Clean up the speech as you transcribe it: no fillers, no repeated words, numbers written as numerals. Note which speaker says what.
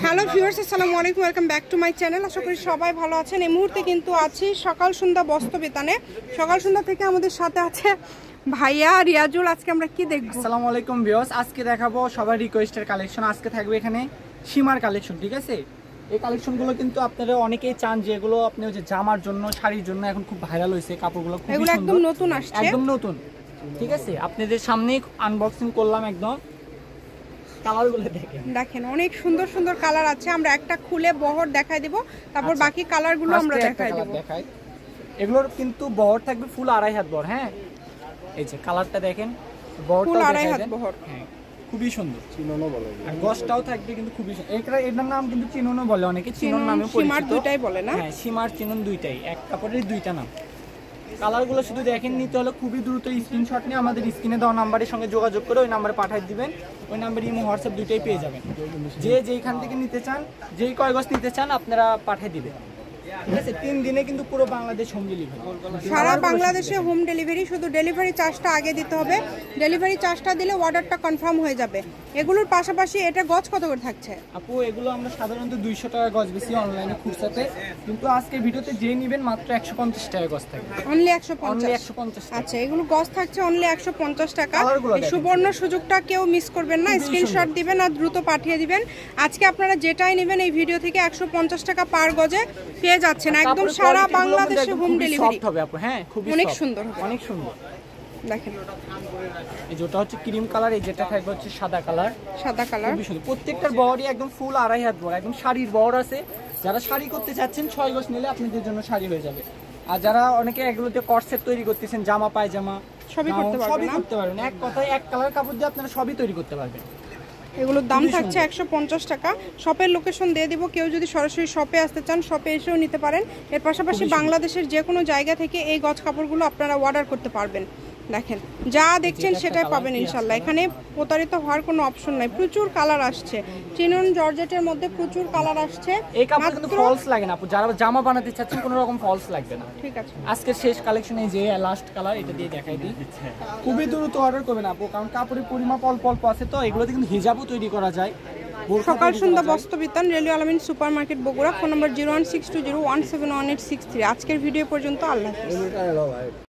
Speaker 1: Hello viewers, আসসালামু আলাইকুম, welcome back to my channel. আশা করি সবাই ভালো আছেন। এই মুহূর্তে কিন্তু আছি সকাল সন্ধ্যা বস্ত্র বিতানে। সকাল সন্ধ্যা থেকে আমাদের সাথে আছে ভাইয়া রিয়াজুল। আজকে আমরা কি দেখব?
Speaker 2: আসসালামু আলাইকুম ভিউয়ার্স, আজকে দেখাবো সবার রিকোয়েস্টের কালেকশন। আজকে থাকবে এখানে সীমার কালেকশন, ঠিক আছে? এই কালেকশনগুলো কিন্তু আপনারা অনেকেই চান যে এগুলো আপনি ওই যে জামার জন্য, শাড়ির জন্য এখন খুব ভাইরাল হয়েছে কাপড়গুলো, খুব
Speaker 1: এগুলো একদম নতুন আসছে,
Speaker 2: একদম নতুন, ঠিক আছে? আপনাদের সামনেই আনবক্সিং করলাম একদম। কালারগুলো দেখেন,
Speaker 1: অনেক সুন্দর সুন্দর কালার আছে। আমরা একটা খুলে বহর দেখাই দেব, তারপর বাকি কালারগুলো আমরা দেখাই দেব।
Speaker 2: এগুলোর কিন্তু বহর থাকবে ফুল 2.5 হাত বহর। হ্যাঁ, এই যে কালারটা দেখেন, বহরটা
Speaker 1: ফুল 2.5 হাত বহর,
Speaker 2: খুবই সুন্দর। চিননও বলে, আর গসটাও থাকবে কিন্তু খুবই সুন্দর। এটার নাম কিন্তু চিননও বলে, অনেকে চিনন নামে পরিচিত।
Speaker 1: সীমার দুইটাই বলে না?
Speaker 2: হ্যাঁ, সীমার চিনন দুইটাই, এক কাপড়ের দুইটা নাম। কালারগুলো শুধু দেখেন, নিতে হলে খুবই দ্রুত স্ক্রিনশট নিয়ে আমাদের স্ক্রিনে দেওয়া নাম্বারের সঙ্গে যোগাযোগ করে ওই নাম্বারে পাঠিয়ে দিবেন। ওই নাম্বারে ইমো, হোয়াটসঅ্যাপ দুইটাই পেয়ে যাবেন। যেইখান থেকে নিতে চান, যেই কয় গজ নিতে চান আপনারা পাঠিয়ে দিবেন, ঠিক আছে? 3 দিনে কিন্তু পুরো বাংলাদেশ হোম ডেলিভারি,
Speaker 1: সারা বাংলাদেশে হোম ডেলিভারি। শুধু ডেলিভারি চার্জটা আগে দিতে হবে। ডেলিভারি চার্জটা দিলে অর্ডারটা কনফার্ম হয়ে যাবে। এগুলোর পাশাপাশি এটা গজ কত করে থাকছে
Speaker 2: আপু? এগুলো আমরা সাধারণত 200 টাকা গজ বেশি অনলাইনে খুচরাতে, কিন্তু আজকের ভিডিওতে যে নেবেন মাত্র 150 টাকা গজ থাকবে।
Speaker 1: অনলি 150? আচ্ছা, এগুলো গজ থাকছে অনলি 150 টাকা। এই সুবর্ণ সুযোগটা কেউ মিস করবেন না। স্ক্রিনশট দিবেন আর দ্রুত পাঠিয়ে দিবেন। আজকে আপনারা যেটাই নেবেন এই ভিডিও থেকে 150 টাকা পার গজে পেয়ে যাচ্ছেন। একদম সারা বাংলাদেশে হোম ডেলিভারি
Speaker 2: হবে আপু। হ্যাঁ, খুবই
Speaker 1: অনেক সুন্দর,
Speaker 2: অনেক সুন্দর।
Speaker 1: দেখেন,
Speaker 2: এই যেটা হচ্ছে ক্রিম কালার, এই যেটা থাকবে হচ্ছে সাদা কালার।
Speaker 1: সাদা কালার
Speaker 2: খুবই সুন্দর। প্রত্যেকটার বহরই একদম ফুল 2.5 হাত বহর, একদম শাড়ির বহর আছে। যারা শাড়ি করতে চাচ্ছেন 6 গজ নিলে আপনাদের জন্য শাড়ি হয়ে যাবে। আর যারা অনেকে এগুলোতে কটসেট তৈরি করতেছেন, জামা পায়জামা
Speaker 1: সবই করতে
Speaker 2: পারবেন। এক কথায় এক কালার কাপড় দিয়ে আপনারা সবই তৈরি করতে পারবেন।
Speaker 1: এগুলোর দাম থাকছে 150 টাকা। শপের লোকেশন দিয়ে দিব। কেউ যদি সরাসরি শপে আসতে চান শপে এসেও নিতে পারেন। এর পাশাপাশি বাংলাদেশের যে কোনো জায়গা থেকে এই গজ কাপড়গুলো আপনারা অর্ডার করতে পারবেন। দেখেন, যা দেখছেন সেটাই পাবেন ইনশাল্লাহ। এখানে প্রতারিত হওয়ার কোনো অপশন নাই। প্রচুর কালার আসছে, চিনন জর্জেটের মধ্যে প্রচুর কালার আসছে।
Speaker 2: এই কাপড় কিন্তু ফলস লাগে না আপু, যারা জামা বানাতে চাচ্ছেন কোনো রকম ফলস লাগবে না।
Speaker 1: ঠিক আছে,
Speaker 2: আজকের শেষ কালেকশনে যে লাস্ট কালার, এটা দিয়ে দেখাই দিই। খুবই দ্রুত অর্ডার করবেন আপু, কারণ কাপড়ের পরিমাপ অল্প অল্প আছে, তো এগুলোতে কিন্তু হিজাবও তৈরি করা যায়।
Speaker 1: সকাল সন্ধ্যা বস্ত্র বিতান, রেলওয়ে আলামিন সুপার মার্কেট, বগুড়া। ফোন নম্বর 01620171863। আজকের ভিডিও পর্যন্ত। আল্লাহ হাফেজ।